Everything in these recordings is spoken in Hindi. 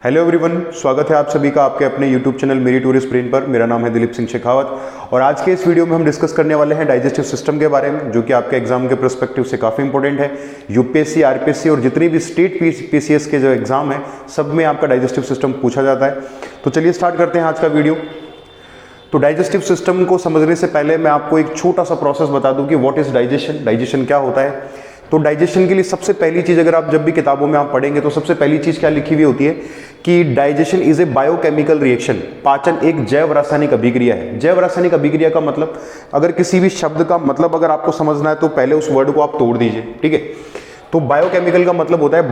हेलो एवरीवन, स्वागत है आप सभी का आपके अपने यूट्यूब चैनल मेरी टूरिस्ट ब्रेन पर। मेरा नाम है दिलीप सिंह शेखावत और आज के इस वीडियो में हम डिस्कस करने वाले हैं डाइजेस्टिव सिस्टम के बारे में, जो कि आपके एग्जाम के पर्सपेक्टिव से काफ़ी इंपॉर्टेंट है। यूपीएससी, आरपीएससी और जितनी भी स्टेट पीसीएस के जो एग्जाम है सब में आपका डाइजेस्टिव सिस्टम पूछा जाता है। तो चलिए स्टार्ट करते हैं आज का वीडियो। तो डाइजेस्टिव सिस्टम को समझने से पहले मैं आपको एक छोटा सा प्रोसेस बता दूं कि व्हाट इज डाइजेशन, डाइजेशन क्या होता है। तो डाइजेशन के लिए सबसे पहली चीज, अगर आप जब भी किताबों में आप पढ़ेंगे तो सबसे पहली चीज क्या लिखी हुई होती है कि digestion is a biochemical reaction. पाचन एक जैव रासायनिक अभिक्रिया है। जैव रासायनिक अभिक्रिया का मतलब, अगर किसी भी शब्द का मतलब अगर आपको समझना है तो पहले उस वर्ड को आप तोड़ दीजिए, ठीक है। तो बायोकेमिकल का मतलब होता है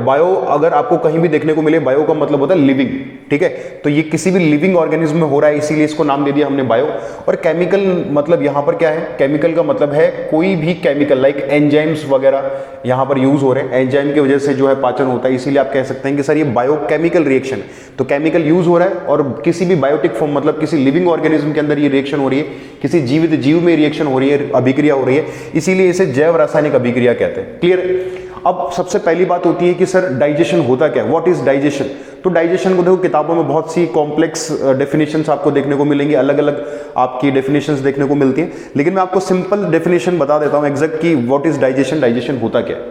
बायो अगर आपको कहीं भी देखने को मिले, बायो का मतलब होता है लिविंग, ठीक है। तो ये किसी भी लिविंग ऑर्गेनिज्म में हो रहा है, इसीलिए इसको नाम दे दिया हमने बायो। और केमिकल मतलब यहां पर क्या है, केमिकल का मतलब है कोई भी केमिकल, लाइक एंजाइम्स वगैरह यहां पर यूज हो रहे हैं। एंजाइम की वजह से जो है पाचन होता है, इसीलिए आप कह सकते हैं कि सर ये बायोकेमिकल रिएक्शन है। तो केमिकल यूज हो रहा है और किसी भी बायोटिक फॉर्म मतलब किसी लिविंग ऑर्गेनिज्म के अंदर ये रिएक्शन हो रही है, किसी जीवित जीव में रिएक्शन हो रही है, अभिक्रिया हो रही है, इसीलिए इसे जैव रासायनिक अभिक्रिया कहते हैं। क्लियर। अब सबसे पहली बात होती है कि सर डाइजेशन होता क्या है, व्हाट इज डाइजेशन। तो डाइजेशन को देखो, किताबों में बहुत सी कॉम्प्लेक्स डेफिनेशंस आपको देखने को मिलेंगी, अलग अलग आपकी डेफिनेशंस देखने को मिलती हैं, लेकिन मैं आपको सिंपल डेफिनेशन बता देता हूं एग्जैक्ट कि व्हाट इज डाइजेशन, डाइजेशन होता क्या है।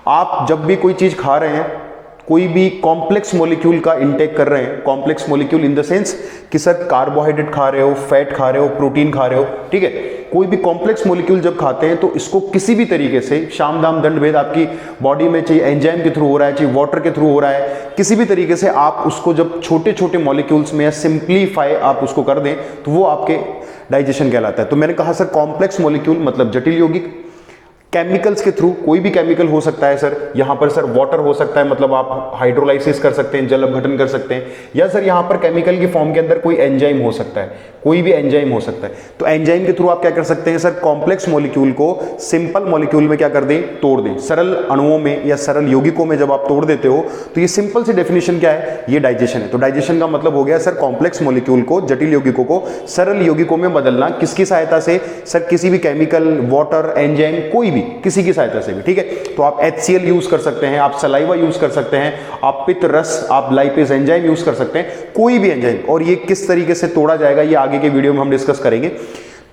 आप जब भी कोई चीज खा रहे हैं, कोई भी कॉम्प्लेक्स मॉलिक्यूल का इंटेक कर रहे हैं, complex molecule in the sense कि सर कार्बोहाइड्रेट खा रहे हो, फैट खा रहे हो, प्रोटीन खा रहे हो, ठीक है। कोई भी कॉम्प्लेक्स मॉलिक्यूल जब खाते हैं तो इसको किसी भी तरीके से शाम दाम दंड भेद आपकी बॉडी में, चाहे एंजाइम के थ्रू हो रहा है, चाहे वाटर के थ्रू हो रहा है, किसी भी तरीके से आप उसको जब छोटे छोटे मॉलिक्यूल्स में सिंप्लीफाई आप उसको कर दें तो वो आपके डाइजेशन कहलाता है। तो मैंने कहा सर कॉम्प्लेक्स मॉलिक्यूल मतलब जटिल यौगिक, केमिकल्स के थ्रू, कोई भी केमिकल हो सकता है सर। यहां पर सर वाटर हो सकता है, मतलब आप हाइड्रोलाइसिस कर सकते हैं, जल अपघटन कर सकते हैं, या सर यहां पर केमिकल की फॉर्म के अंदर कोई एंजाइम हो सकता है, कोई भी एंजाइम हो सकता है। तो एंजाइम के थ्रू आप क्या कर सकते हैं सर, कॉम्प्लेक्स मॉलिक्यूल को सिंपल मॉलिक्यूल में क्या कर दें, तोड़ दें। सरल अणुओं में या सरल यौगिकों में जब आप तोड़ देते हो तो ये सिंपल सी डेफिनेशन क्या है, ये डाइजेशन है। तो डाइजेशन का मतलब हो गया सर कॉम्प्लेक्स मॉलिक्यूल को, जटिल यौगिकों को सरल यौगिकों में बदलना। किसकी सहायता से सर, किसी भी केमिकल, वाटर, एंजाइम, कोई भी, किसी की सहायता से भी, ठीक है। तो आप HCl यूज कर सकते हैं, आप सलाइवा यूज कर सकते हैं, आप पित्त रस, आप लाइपेज एंजाइम यूज कर सकते हैं, कोई भी एंजाइम। और ये किस तरीके से तोड़ा जाएगा ये आगे के वीडियो में हम डिस्कस करेंगे।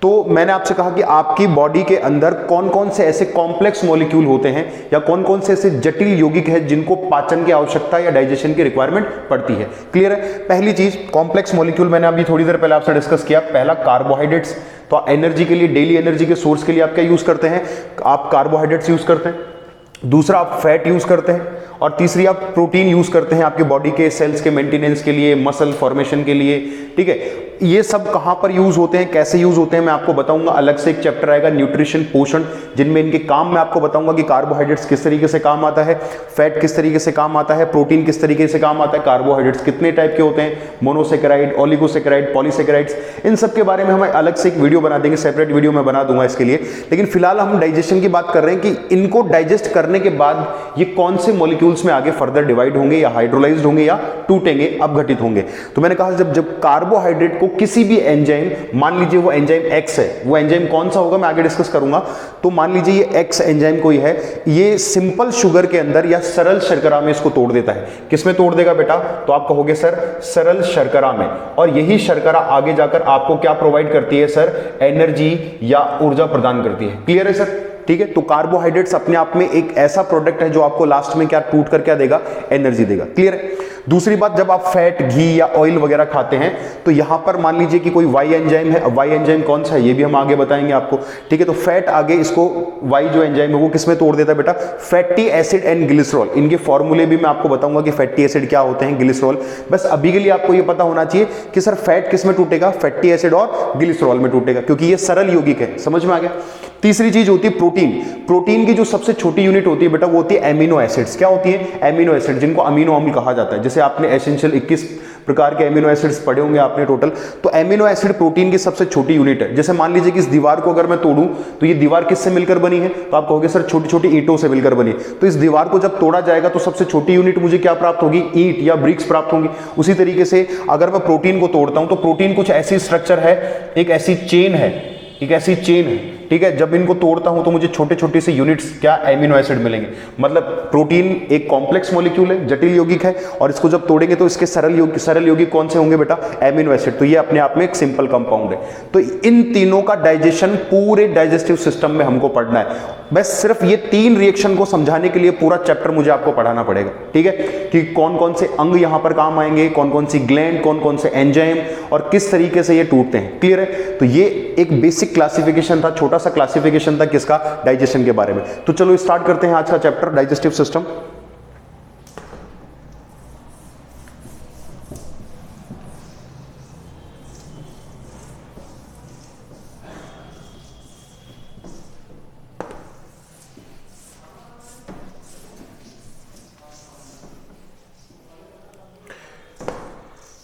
तो मैंने आपसे कहा कि आपकी बॉडी के अंदर कौन कौन से ऐसे कॉम्प्लेक्स मॉलिक्यूल होते हैं या कौन कौन से ऐसे जटिल यौगिक है जिनको पाचन की आवश्यकता या डाइजेशन की रिक्वायरमेंट पड़ती है। क्लियर है। पहली चीज कॉम्प्लेक्स मॉलिक्यूल, मैंने अभी थोड़ी देर पहले आपसे डिस्कस किया। पहला कार्बोहाइड्रेट्स, तो एनर्जी के लिए, डेली एनर्जी के सोर्स के लिए आप क्या यूज करते हैं, आप कार्बोहाइड्रेट्स यूज करते हैं। दूसरा आप फैट यूज करते हैं और तीसरी आप प्रोटीन यूज करते हैं आपके बॉडी के सेल्स के मेंटेनेंस के लिए, मसल फॉर्मेशन के लिए, ठीक है। ये सब कहां पर यूज होते हैं, कैसे यूज होते हैं, मैं आपको बताऊंगा। अलग से एक चैप्टर आएगा न्यूट्रिशन, पोषण, जिनमें इनके काम मैं आपको बताऊंगा कि कार्बोहाइड्रेट्स किस तरीके से काम आता है, फैट किस तरीके से काम आता है, प्रोटीन किस तरीके से काम आता है, कार्बोहाइड्रेट्स कितने टाइप के होते हैं, मोनोसेकेराइड, ओलिगोसेकेराइड, पॉलीसेकेराइड्स, इन सब के बारे में हम अलग से एक वीडियो बना देंगे, सेपरेट वीडियो मैं बना दूंगा इसके लिए। लेकिन फिलहाल हम डाइजेशन की बात कर रहे हैं कि इनको डाइजेस्ट करने के बाद ये कौन से मॉलिक्यूल्स में आगे फर्दर डिवाइड होंगे या हाइड्रोलाइज्ड होंगे या टूटेंगे, अपघटित होंगे। तो मैंने कहा जब कार्बोहाइड्रेट को किसी भी एंजाइम, मान लीजिए वो एंजाइम X है, वो एंजाइम कौन सा होगा मैं आगे डिस्कस करूंगा। तो मान लीजिए ये X एंजाइम कोई है, ये सिंपल शुगर के अंदर या सरल शर्करा में इसको तोड़ देता है। किस में तोड़ देगा बेटा, तो आप कहोगे सर सरल शर्करा में। और यही शर्करा आगे जाकर आपको क्या प्रोवाइड करती है सर, एनर्जी या ऊर्जा प्रदान करती है। क्लियर है सर, ठीक है। तो कार्बोहाइड्रेट्स अपने आप में एक ऐसा प्रोडक्ट है जो आपको लास्ट में क्या टूट कर क्या देगा, एनर्जी देगा। क्लियर है। दूसरी बात, जब आप फैट, घी या ऑयल वगैरह खाते हैं तो यहां पर मान लीजिए कि कोई वाई एंजाइम है। वाई एंजाइम कौन सा है ये भी हम आगे बताएंगे आपको, ठीक है। तो फैट आगे इसको वाई जो एंजाइम है वो किसमें तोड़ देता है बेटा, फैटी एसिड एंड ग्लिसरॉल। इनके फॉर्मूले भी मैं आपको बताऊंगा कि फैटी एसिड क्या होते हैं, ग्लिसरॉल। बस अभी के लिए आपको ये पता होना चाहिए कि सर फैट किसमें टूटेगा, फैटी एसिड और ग्लिसरॉल में टूटेगा, क्योंकि ये सरल यौगिक है। समझ में आ गया। तीसरी चीज होती है प्रोटीन। प्रोटीन की जो सबसे छोटी यूनिट होती है बेटा वो होती है एमिनो एसिड्स। क्या होती है, एमिनो एसिड, जिनको अमीनो अम्ल कहा जाता है। जैसे आपने एसेंशियल 21 प्रकार के एमिनो एसिड्स पढ़े होंगे आपने टोटल। तो एमिनो एसिड प्रोटीन की सबसे छोटी यूनिट है। जैसे मान लीजिए कि इस दीवार को अगर मैं तोड़ूं तो ये दीवार किससे मिलकर बनी है, तो आप कहोगे सर छोटी छोटी ईंटों से मिलकर बनी। तो इस दीवार को जब तोड़ा जाएगा तो सबसे छोटी यूनिट मुझे क्या प्राप्त होगी, ईंट या ब्रिक्स प्राप्त होंगी। उसी तरीके से अगर मैं प्रोटीन को तोड़ता हूं तो प्रोटीन कुछ ऐसी स्ट्रक्चर है, एक ऐसी चेन है, एक ऐसी चेन है ठीक है, जब इनको तोड़ता हूं तो मुझे छोटे छोटे से यूनिट्स क्या एमिनो एसिड मिलेंगे। मतलब प्रोटीन एक कॉम्प्लेक्स मॉलिक्यूल है, जटिल यौगिक है, और इसको जब तोड़ेंगे तो इसके सरल यौगिक कौन से होंगे बेटा, एमिनो एसिड। तो ये अपने आप में एक सिंपल कंपाउंड है। तो इन तीनों का डाइजेशन पूरे डाइजेस्टिव सिस्टम में हमको पढ़ना है। बस सिर्फ ये 3 रिएक्शन को समझाने के लिए पूरा चैप्टर मुझे आपको पढ़ाना पड़ेगा, ठीक है, कि कौन कौन से अंग यहां पर काम आएंगे, कौन कौन सी ग्लैंड, कौन कौन से एंजाइम, और किस तरीके से ये टूटते हैं। क्लियर है? तो ये एक बेसिक क्लासिफिकेशन था, छोटा सा क्लासिफिकेशन था किसका, डाइजेशन के बारे में। तो चलो स्टार्ट करते हैं आज का चैप्टर डाइजेस्टिव सिस्टम।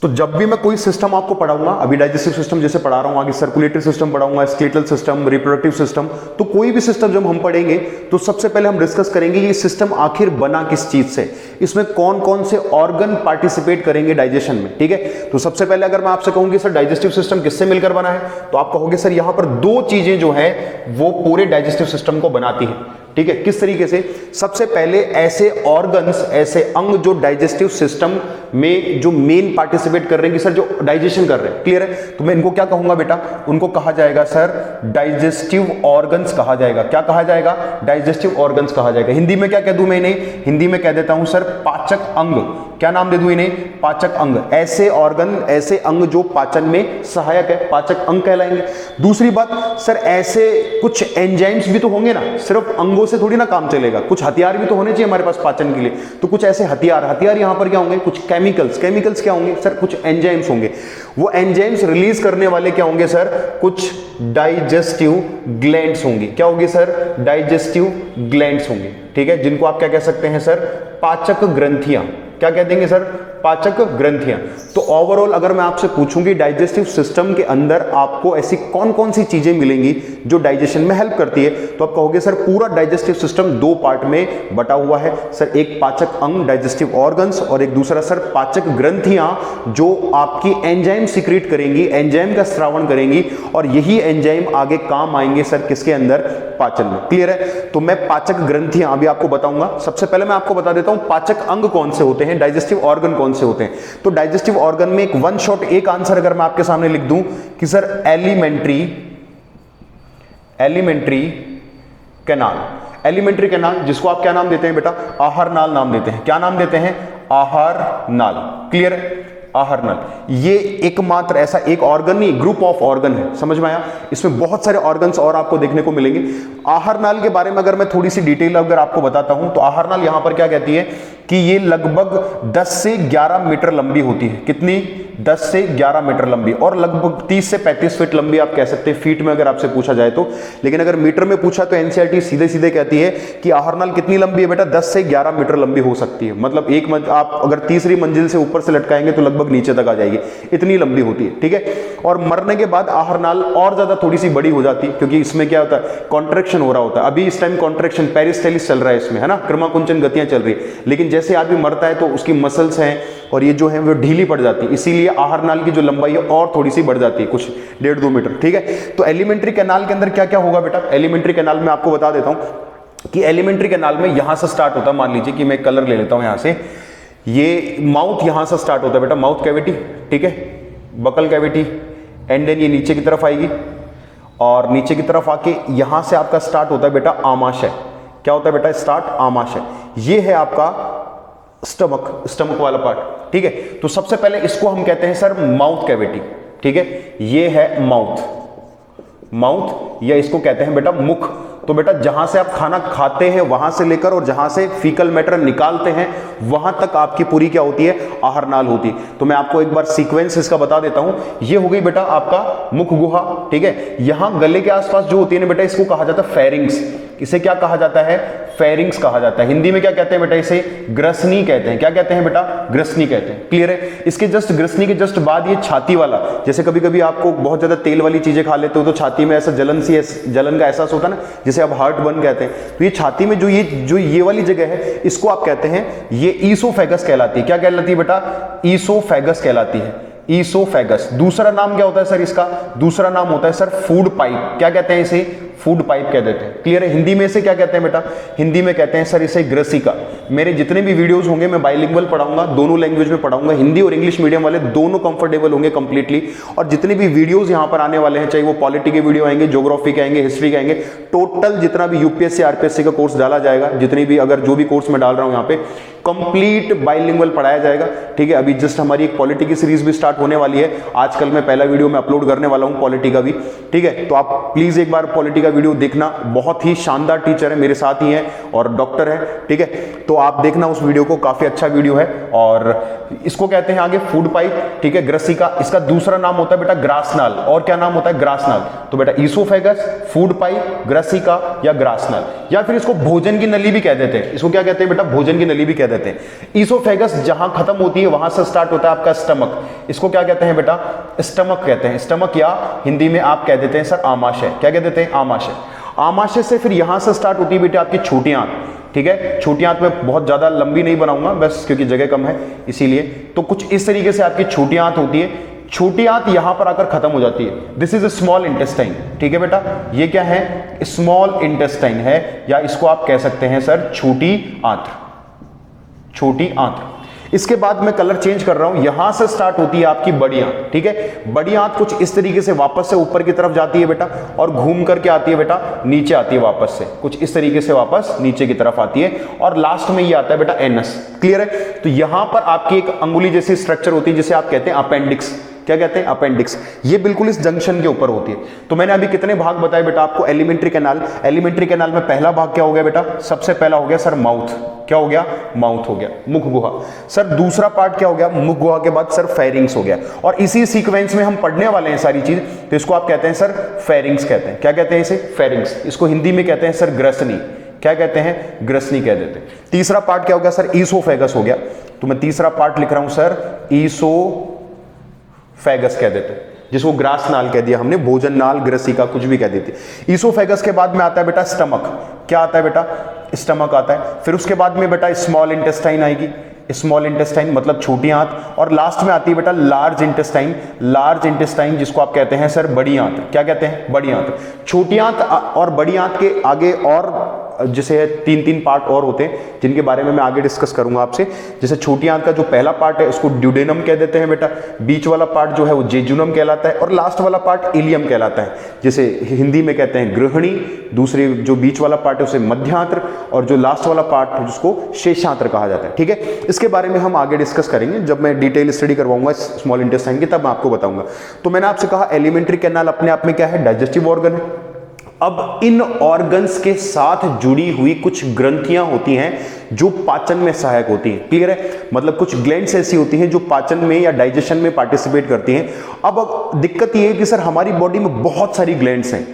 तो जब भी मैं कोई सिस्टम आपको पढ़ाऊंगा, अभी डाइजेस्टिव सिस्टम जैसे पढ़ा रहा हूं, आगे सर्कुलेटरी सिस्टम पढ़ाऊंगा, स्केलेटल सिस्टम, रिप्रोडक्टिव सिस्टम, तो कोई भी सिस्टम जब हम पढ़ेंगे तो सबसे पहले हम डिस्कस करेंगे ये सिस्टम आखिर बना किस चीज से, इसमें कौन कौन से ऑर्गन पार्टिसिपेट करेंगे डाइजेशन में, ठीक है। तो सबसे पहले अगर मैं आपसे कहूंगी सर डाइजेस्टिव सिस्टम किससे मिलकर बना है, तो आप कहोगे सर यहां पर 2 चीजें जो है वो पूरे डाइजेस्टिव सिस्टम को बनाती है, ठीक है। किस तरीके से? सबसे पहले ऐसे ऑर्गन्स, ऐसे अंग जो डाइजेस्टिव सिस्टम में जो मेन पार्टिसिपेट कर रहे हैं कि सर जो डाइजेशन कर रहे हैं, क्लियर है। तो मैं इनको क्या कहूंगा बेटा, उनको कहा जाएगा सर डाइजेस्टिव ऑर्गन्स कहा जाएगा। क्या कहा जाएगा? डाइजेस्टिव ऑर्गन्स कहा जाएगा। हिंदी में क्या कह दूं मैं इन्हें? हिंदी में कह देता हूं सर पाचक अंग। क्या नाम दे दूं इन्हें? पाचक अंग। ऐसे ऑर्गन, ऐसे अंग जो पाचन में सहायक है, पाचक अंग कहलाएंगे। दूसरी बात सर, ऐसे कुछ एंजाइम्स भी तो होंगे ना, सिर्फ अंगों से थोड़ी ना काम चलेगा, कुछ हथियार भी तो होने चाहिए हमारे पास पाचन के लिए। तो कुछ ऐसे हथियार यहां पर क्या होंगे? कुछ केमिकल्स क्या होंगे सर? कुछ एंजाइम्स होंगे। वो एंजाइम्स रिलीज करने वाले क्या होंगे सर? कुछ डाइजेस्टिव ग्लैंड्स होंगे। क्या होंगे सर? डाइजेस्टिव ग्लैंड्स होंगे, ठीक है, जिनको आप क्या कह सकते हैं सर? पाचक ग्रंथियां। क्या कह देंगे सर? पाचक ग्रंथियां। तो ओवरऑल अगर मैं आपसे पूछूंगी डाइजेस्टिव सिस्टम के अंदर आपको ऐसी कौन कौन सी चीजें मिलेंगी जो डाइजेशन में हेल्प करती है, तो आप कहोगे सर पूरा डाइजेस्टिव सिस्टम 2 पार्ट में बटा हुआ है सर। एक पाचक अंग डाइजेस्टिव ऑर्गन्स, और एक दूसरा सर पाचक ग्रंथियां जो आपकी एंजाइम सिक्रीट करेंगी, एंजाइम का स्रावण करेंगी, और यही एंजाइम आगे काम आएंगे सर किसके अंदर? पाचन में। क्लियर है? तो मैं पाचक ग्रंथियां अभी आपको बताऊंगा। सबसे पहले मैं आपको बता देता हूं पाचक अंग कौन से होते हैं, डाइजेस्टिव ऑर्गन कौन से होते हैं। तो डाइजेस्टिव ऑर्गन में एक वन शॉट एक आंसर अगर मैं आपके सामने लिख दूं कि sir alimentary canal. Alimentary canal जिसको आप क्या नाम देते हैं बेटा? आहार नाल नाम देते हैं। क्या नाम देते हैं? आहार नाल। क्लियर है? आहार नाल ये एकमात्र ऐसा एक ऑर्गन नहीं, ग्रुप ऑफ ऑर्गन है। समझ में आया? इसमें बहुत सारे ऑर्गन्स और आपको देखने को मिलेंगे। आहार नाल के बारे में अगर मैं थोड़ी सी डिटेल अगर आपको बताता हूं तो आहार नाल यहां पर क्या कहती है कि ये लगभग 10 से 11 मीटर लंबी होती है। कितनी? 10 से 11 मीटर लंबी, और लगभग 30 से 35 फीट लंबी आप कह सकते हैं, फीट में अगर आपसे पूछा जाए तो। लेकिन अगर मीटर में पूछा तो एनसीईआरटी सीधे सीधे कहती है कि आहार नाल कितनी लंबी है बेटा? 10 से 11 मीटर लंबी हो सकती है। मतलब आप अगर तीसरी मंजिल से ऊपर से लटकाएंगे तो लगभग नीचे तक आ जाएगी, इतनी लंबी होती है, ठीक है। और मरने के बाद आहार नाल और ज्यादा थोड़ी सी बड़ी हो जाती है, क्योंकि इसमें क्या होता है? कॉन्ट्रैक्शन हो रहा होता है। अभी इस टाइम कॉन्ट्रैक्शन, पेरिस्टाइलिस चल रहा है इसमें, है ना, क्रमाकुंचन गतियां चल रही है। लेकिन जैसे आदमी मरता है तो उसकी मसल्स हैं और ये जो है वो ढीली पड़ जाती है, इसीलिए आहार नाल की जो लंबाई है और थोड़ी सी बढ़ जाती है, कुछ 1.5-2 मीटर, ठीक है। तो एलिमेंट्री कैनाल के अंदर क्या क्या होगा बेटा? एलिमेंट्री कैनाल में आपको बता देता हूं कि एलिमेंट्री कैनाल में यहां से स्टार्ट होता है। मान लीजिए कि मैं कलर ले लेता हूं यहां से, ये माउथ यहां से स्टार्ट होता है बेटा, माउथ कैविटी, ठीक है, बकल कैविटी, एंड देन ये नीचे की तरफ आएगी, और नीचे की तरफ आके यहां से आपका स्टार्ट होता है बेटा आमाशय। क्या होता है बेटा? स्टार्ट आमाशय। ये है आपका स्टमक वाला पार्ट, ठीक है। तो सबसे पहले इसको हम कहते हैं सर माउथ कैविटी, ठीक है। ये है माउथ, या इसको कहते हैं बेटा मुख। तो बेटा जहां से आप खाना खाते हैं वहां से लेकर और जहां से फीकल मैटर निकालते हैं वहां तक आपकी पूरी क्या होती है? आहार नाल होती है। तो मैं आपको एक बार सीक्वेंस इसका बता देता हूं। ये हो गई बेटा आपका मुख गुहा, ठीक है। यहां गले के आसपास जो होती है ना बेटा, इसको कहा जाता है फेरिंग्स। इसे क्या कहा जाता है? फेरिंग्स कहा जाता है। हिंदी में क्या कहते हैं बेटा? इसे ग्रसनी कहते हैं। क्या कहते हैं बेटा? ग्रसनी कहते हैं। क्लियर है? इसके जस्ट ग्रसनी के जस्ट बाद ये छाती वाला, जैसे कभी कभी आपको बहुत ज्यादा तेल वाली चीजें खा लेते हो तो छाती में ऐसा जलन का एहसास होता है ना, जिसे आप हार्ट बर्न कहते हैं। तो ये छाती में जो ये वाली जगह है, इसको आप कहते हैं, ये ईसोफेगस कहलाती है। क्या कहलाती है बेटा? ईसोफेगस कहलाती है। ईसोफेगस। दूसरा नाम क्या होता है सर इसका? दूसरा नाम होता है सर फूड पाइप। क्या कहते हैं इसे? फूड पाइप कह देते हैं। क्लियर है? हिंदी में इसे क्या कहते हैं बेटा? हिंदी में कहते हैं सर इसे ग्रसिका। मेरे जितने भी वीडियोस होंगे मैं बाइलिंगुअल पढ़ाऊंगा, दोनों लैंग्वेज में पढ़ाऊंगा, हिंदी और इंग्लिश मीडियम वाले दोनों कंफर्टेबल होंगे कंप्लीटली। और जितने भी वीडियोस यहां पर आने वाले हैं, चाहे वो पॉलिटी के वीडियो आएंगे, ज्योग्राफी के आएंगे, हिस्ट्री के आएंगे, टोटल जितना भी यूपीएससी आरपीएससी का कोर्स डाला जाएगा, जितनी भी अगर जो भी कोर्स मैं डाल रहा हूं यहाँ पे, कंप्लीट बाइलिंगुअल पढ़ाया जाएगा। ठीक है, अभी जस्ट हमारी एक पॉलिटी की सीरीज भी स्टार्ट होने वाली है। आजकल मैं पहला वीडियो में अपलोड करने वाला हूं पॉलिटी का भी। ठीक है, तो आप प्लीज एक बार पॉलिटी का वीडियो देखना, बहुत ही शानदार टीचर है, मेरे साथ ही हैं और डॉक्टर है। ठीक है, तो आप देखना उस वीडियो को, काफी अच्छा वीडियो है। और इसको कहते हैं आगे फूड पाइप। ठीक है, ग्रसिका। इसका दूसरा नाम होता है बेटा ग्रासनाल। और क्या नाम होता है? ग्रासनाल। तो बेटा ईसोफेगस, फूड पाइप, ग्रसिका या ग्रासनाल, या फिर इसको भोजन की नली भी कह देते हैं। इसको क्या कहते हैं बेटा? भोजन की नली भी कह देते हैं। ईसोफेगस जहां खत्म होती है वहां से स्टार्ट होता है आपका स्टमक। इसको क्या कहते हैं बेटा? स्टमक कहते हैं। स्टमक या हिंदी में आप कह देते हैं सर आमाशय। क्या कह देते हैं? आमाशय। आमाशय से फिर यहां से स्टार्ट होती है बेटा आपकी छोटी आंत। ठीक है, छोटी आंत में बहुत ज्यादा लंबी नहीं बनाऊंगा बस क्योंकि जगह कम है इसीलिए। तो कुछ इस तरीके से आपकी छोटी आंत होती है। छोटी आंत यहां पर आकर खत्म हो जाती है। This is a small intestine. ठीक है बेटा, ये क्या है? स्मॉल इंटेस्टाइन है, या इसको आप कह सकते हैं सर छोटी आंत। छोटी आंत। इसके बाद मैं कलर चेंज कर रहा हूं, यहां से स्टार्ट होती है आपकी बड़ी आंत। ठीक है, बड़ी आंत कुछ इस तरीके से वापस से ऊपर की तरफ जाती है बेटा, और घूम करके आती है बेटा नीचे आती है वापस से, कुछ इस तरीके से वापस नीचे की तरफ आती है, और लास्ट में ये आता है बेटा एनस। क्लियर है? तो यहां पर आपकी एक अंगुली जैसी स्ट्रक्चर होती है जिसे आप कहते हैं अपेंडिक्स। क्या कहते हैं? अपेंडिक्स। ये बिल्कुल इस जंक्शन के ऊपर होती है। तो मैंने अभी कितने भाग बताए बेटा आपको? Alimentary canal. एलिमेंट्री कैनाल में पहला भाग क्या हो गया बेटा? सबसे पहला हो गया सर माउथ। क्या हो गया? माउथ हो गया, मुख गुहा। सर दूसरा पार्ट क्या हो गया? मुख गुहा के बाद सर फेरिंग्स हो गया। और इसी सीक्वेंस में हम पढ़ने वाले हैं सारी चीज, तो इसको आप कहते हैं सर फेरिंग्स कहते हैं। क्या कहते हैं इसे? फेरिंग्स। इसको हिंदी में कहते हैं सर ग्रसनी। क्या कहते हैं? ग्रसनी कह देते हैं। तीसरा पार्ट क्या हो गया सर? ईसोफेगस हो गया। तो मैं तीसरा पार्ट लिख रहा हूं सर ईसोफेगस कह देते हैं, जिसको ग्रास नाल कह दिया हमने, भोजन नाल, ग्रसिका कुछ भी कह देते। ईसोफेगस के बाद में आता है बेटा स्टमक। क्या आता है बेटा? स्टमक आता है। फिर उसके बाद में बेटा स्मॉल इंटेस्टाइन आएगी। स्मॉल इंटेस्टाइन मतलब छोटी आंत, और लास्ट में आती है बेटा लार्ज इंटेस्टाइन। लार्ज इंटेस्टाइन जिसको आप कहते हैं सर बड़ी आंत। क्या कहते हैं? बड़ी आंत। छोटी आंत और बड़ी आंत के आगे और जैसे तीन तीन पार्ट और होते हैं जिनके बारे में मैं आगे डिस्कस करूंगा आपसे। जैसे छोटी आंत का जो पहला पार्ट है उसको ड्यूडेनम कह देते हैं बेटा, बीच वाला पार्ट जो है वो जेजुनम कहलाता है, और लास्ट वाला पार्ट इलियम कहलाता है, जिसे हिंदी में कहते हैं गृहिणी। दूसरे जो बीच वाला पार्ट है उसे मध्यांत्र, और जो लास्ट वाला पार्ट है जिसको शेषांत्र कहा जाता है। ठीक है, इसके बारे में हम आगे डिस्कस करेंगे जब मैं डिटेल स्टडी करवाऊंगा स्मॉल इंटेस्टाइन की, तब मैं आपको बताऊंगा। तो मैंने आपसे कहा एलिमेंट्री कैनाल अपने आप में क्या है? डाइजेस्टिव ऑर्गन है। अब इन ऑर्गन्स के साथ जुड़ी हुई कुछ ग्रंथियां होती हैं जो पाचन में सहायक होती हैं। क्लियर है? मतलब कुछ ग्लैंड्स ऐसी होती हैं जो पाचन में या डाइजेशन में पार्टिसिपेट करती हैं। अब दिक्कत यह है कि सर हमारी बॉडी में बहुत सारी ग्लैंड्स हैं,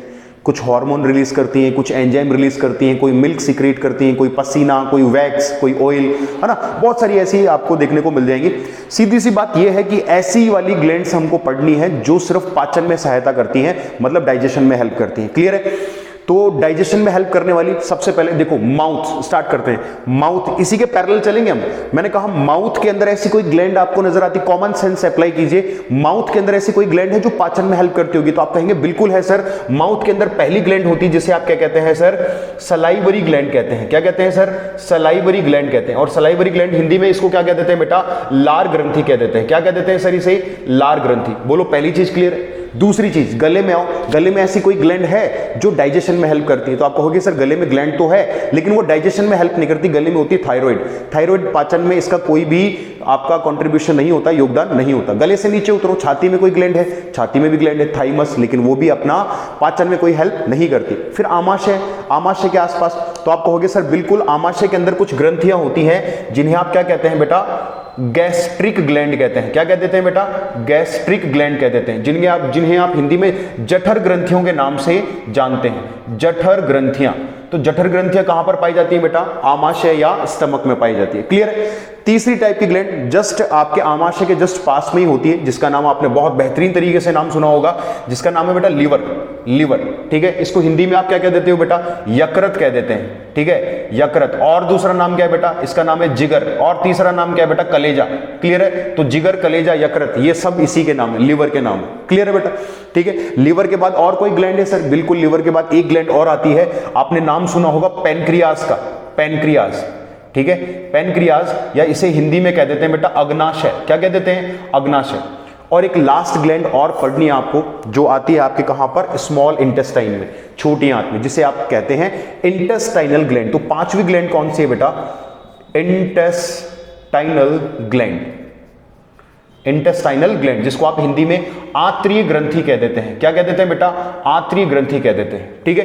कुछ हार्मोन रिलीज करती हैं, कुछ एंजाइम रिलीज करती हैं, कोई मिल्क सीक्रेट करती हैं, कोई पसीना, कोई वैक्स, कोई ऑयल, है ना, बहुत सारी ऐसी आपको देखने को मिल जाएंगी। सीधी सी बात यह है कि ऐसी वाली ग्लैंड्स हमको पढ़नी है जो सिर्फ पाचन में सहायता करती हैं, मतलब डाइजेशन में हेल्प करती हैं। क्लियर है? तो डाइजेशन में हेल्प करने वाली सबसे पहले देखो माउथ स्टार्ट करते हैं। माउथ, इसी के पैरेलल चलेंगे हम। मैंने कहा माउथ के अंदर ऐसी कोई ग्लैंड आपको नजर आती, कॉमन सेंस अप्लाई कीजिए, माउथ के अंदर ऐसी कोई ग्लैंड है जो पाचन में हेल्प करती होगी? तो आप कहेंगे बिल्कुल है सर। माउथ के अंदर पहली ग्लैंड होती है जिसे आप क्या कहते हैं सर? सलाइवरी ग्लैंड कहते हैं। क्या कहते हैं सर? सलाइवरी ग्लैंड कहते हैं। और सलाइवरी ग्लैंड हिंदी में इसको क्या कह देते हैं बेटा? लार ग्रंथि कह देते हैं। क्या कह देते हैं सर इसे? लार ग्रंथि। बोलो पहली चीज क्लियर है? दूसरी चीज, गले में आओ। गले में ऐसी कोई ग्लैंड है जो डाइजेशन में हेल्प करती है? तो आप कहोगे सर गले में ग्लैंड तो है लेकिन वो डाइजेशन में हेल्प नहीं करती। गले में होती है थायराइड। थायराइड पाचन में इसका कोई भी आपका कंट्रीब्यूशन नहीं होता, योगदान नहीं होता। गले से नीचे उतरो, छाती में कोई ग्लैंड है? छाती में भी ग्लैंड है, थाइमस, लेकिन वो भी अपना पाचन में कोई हेल्प नहीं करती। फिर आमाशय, आमाशय के आसपास, तो आप कहोगे सर बिल्कुल आमाशय के अंदर कुछ ग्रंथियां होती हैं जिन्हें आप क्या कहते हैं बेटा? गैस्ट्रिक ग्लैंड कहते हैं। क्या कह देते हैं बेटा? गैस्ट्रिक ग्लैंड कह देते हैं, जिन्हें आप हिंदी में जठर ग्रंथियों के नाम से जानते हैं। जठर ग्रंथियां। तो जठर ग्रंथियां कहां पर पाई जाती है बेटा? आमाशय या स्टमक में पाई जाती है। क्लियर है? तीसरी टाइप की ग्लैंड जस्ट आपके आमाशय के जस्ट पास में ही होती है, जिसका नाम आपने बहुत बेहतरीन तरीके से नाम सुना होगा, जिसका नाम है बेटा लीवर। लीवर, ठीक है। इसको हिंदी में आप क्या कह देते हो बेटा, यकृत कह देते हैं, ठीक है, यकृत। और दूसरा नाम क्या है बेटा, इसका नाम है जिगर, और तीसरा नाम क्या है बेटा, कलेजा। क्लियर है, तो जिगर, कलेजा, यकृत, ये सब इसी के नाम है, लीवर के नाम है। क्लियर है बेटा, ठीक है। लीवर के बाद और कोई ग्लैंड है सर, बिल्कुल, लीवर के बाद एक ग्लैंड और आती है, आपने नाम सुना होगा पैनक्रियाज का, पैनक्रियाज, ठीक है, पैनक्रियाज, या इसे हिंदी में कह देते हैं बेटा अग्नाशय। क्या कह देते हैं, अग्नाशय। और एक लास्ट ग्लैंड और पढ़नी है आपको, जो आती है आपके कहां पर, स्मॉल इंटेस्टाइन में, छोटी आंत में, जिसे आप कहते हैं इंटेस्टाइनल ग्लैंड। तो पांचवी ग्लैंड कौन सी है बेटा, इंटेस्टाइनल ग्लैंड, इंटेस्टाइनल ग्लैंड, जिसको आप हिंदी में आंत्रीय ग्रंथि कह देते हैं। क्या कह देते हैं बेटा, आंत्रीय ग्रंथि कह देते हैं, ठीक है।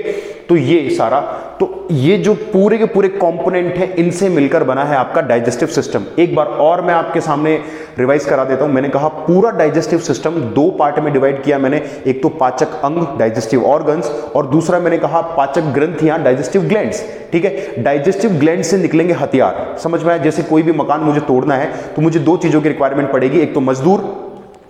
तो ये सारा, तो ये जो पूरे के पूरे कंपोनेंट हैं, इनसे मिलकर बना है आपका डाइजेस्टिव सिस्टम। एक बार और मैं आपके सामने रिवाइज करा देता हूं। मैंने कहा पूरा डाइजेस्टिव सिस्टम दो पार्ट में डिवाइड किया मैंने, एक तो पाचक अंग, डाइजेस्टिव ऑर्गन्स, और दूसरा मैंने कहा पाचक ग्रंथियां, डाइजेस्टिव ग्लैंड्स, ठीक है। डाइजेस्टिव ग्लैंड से निकलेंगे हथियार, समझ में आया। जैसे कोई भी मकान मुझे तोड़ना है तो मुझे दो चीजों की रिक्वायरमेंट पड़ेगी, एक तो मजदूर,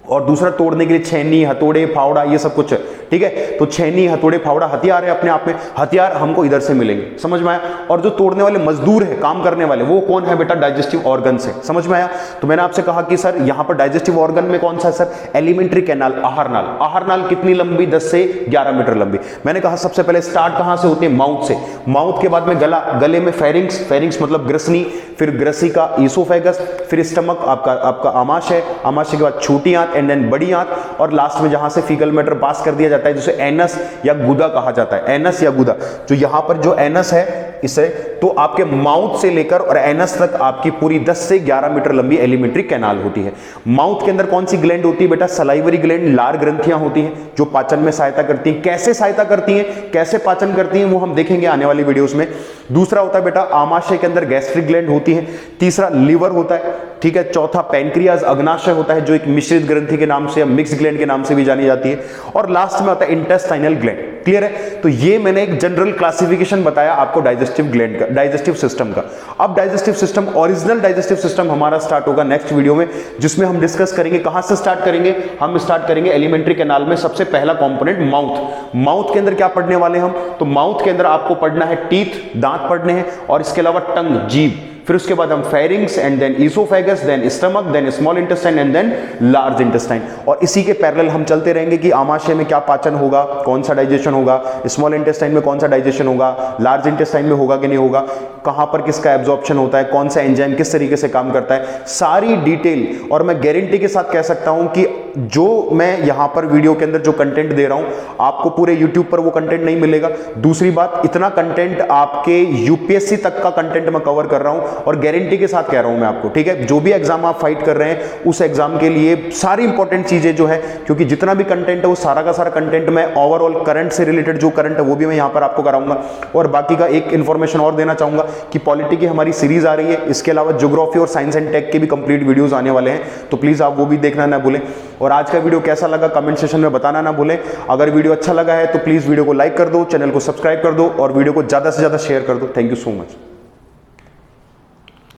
और दूसरा तोड़ने के लिए छेनी, हथौड़े, फावड़ा, ये सब कुछ है, ठीक है। तो छेनी, हथौड़े, फावड़ा हथियार है अपने आप में, हथियार हमको इधर से मिलेंगे, समझ में आया। और जो तोड़ने वाले मजदूर है, काम करने वाले, वो कौन है बेटा, डाइजेस्टिव ऑर्गन से, समझ में आया। तो मैंने आपसे कहा कि सर यहां पर डाइजेस्टिव ऑर्गन में कौन सा है सर, एलिमेंट्री कैनाल, आहार नाल। आहार नाल कितनी लंबी, 10 से 11 मीटर लंबी। मैंने कहा सबसे पहले स्टार्ट कहां से होती है, माउथ से। माउथ के बाद में गला, गले में फेरिंग्स, फेरिंग्स मतलब ग्रसनी, फिर ग्रसिका, ईसोफेगस, फिर स्टमक, आपका आमाशय, आमाशय के बाद छोटी आंत, एंड देन बड़ी आंत, और लास्ट में जहां से फीकल मैटर पास कर दिया जाता है, जिसे एनस या गुदा कहा जाता है, एनस या गुदा। जो यहां पर जो एनस है, इसे तो आपके माउथ से लेकर और एनस तक आपकी पूरी 10 से 11 मीटर लंबी एलिमेंट्री कैनाल होती है। माउथ के अंदर कौन सी ग्लैंड होती है बेटा, सलाइवरी ग्लैंड, लार ग्रंथियां होती हैं, जो पाचन में सहायता करती हैं। कैसे सहायता करती हैं, कैसे पाचन करती हैं, वो हम देखेंगे आने वाली वीडियोस में। दूसरा होता है बेटा आमाशय के अंदर गैस्ट्रिक ग्लैंड होती है। तीसरा लीवर होता है, ठीक है। चौथा पैनक्रियाज, अग्नाशय होता है, जो एक मिश्रित ग्रंथि के नाम से या मिक्स ग्लैंड के नाम से भी जानी जाती है। और लास्ट में आता है इंटेस्टाइनल ग्लैंड। क्लियर है, तो ये मैंने एक जनरल क्लासिफिकेशन बताया आपको डाइजेस्टिव ग्लैंड का, डाइजेस्टिव सिस्टम का। अब digestive system, original digestive system हमारा स्टार्ट होगा नेक्स्ट वीडियो में, जिसमें हम डिस्कस करेंगे। कहां से स्टार्ट करेंगे, हम स्टार्ट करेंगे एलिमेंट्री कैनाल में। सबसे पहला कंपोनेंट माउथ। माउथ के अंदर क्या पढ़ने वाले हम, तो माउथ के अंदर आपको पढ़ना है टीथ, दांत पढ़ने हैं, और इसके अलावा टंग, जीभ। फिर उसके बाद हम pharynx, and then oesophagus, then stomach, then small intestine, and then large intestine. और इसी के पैरेलल हम चलते रहेंगे कि आमाशय में क्या पाचन होगा, कौन सा डाइजेशन होगा, स्मॉल इंटेस्टाइन में कौन सा डाइजेशन होगा, लार्ज इंटेस्टाइन में होगा कि नहीं होगा, कहां पर किसका एब्जॉर्प्शन होता है, कौन सा एंजाइम किस तरीके से काम करता है, सारी डिटेल। और मैं गारंटी के साथ कह सकता हूं कि जो मैं यहां पर वीडियो के अंदर जो कंटेंट दे रहा हूं, आपको पूरे यूट्यूब पर वो कंटेंट नहीं मिलेगा। दूसरी बात, इतना कंटेंट आपके यूपीएससी तक का कंटेंट मैं कवर कर रहा हूं, और गारंटी के साथ कह रहा हूं मैं आपको, ठीक है। जो भी एग्जाम आप फाइट कर रहे हैं, उस एग्जाम के लिए सारी इंपॉर्टेंट चीजें जो है, क्योंकि जितना भी कंटेंट है वो सारा का सारा कंटेंट मैं ओवरऑल करंट से रिलेटेड जो करंट है वो भी मैं यहां पर आपको कराऊंगा। और बाकी का एक इंफॉर्मेशन और देना चाहूंगा कि पॉलिटी की हमारी सीरीज आ रही है, इसके अलावा ज्योग्राफी और साइंस एंड टेक के भी कंप्लीट वीडियोस आने वाले हैं, तो प्लीज आप वो भी देखना ना भूलें। और आज का वीडियो कैसा लगा कमेंट सेक्शन में बताना ना भूलें। अगर वीडियो अच्छा लगा है तो प्लीज वीडियो को लाइक कर दो, चैनल को सब्सक्राइब कर दो, और वीडियो को ज्यादा से ज्यादा शेयर कर दो। Thank you so much.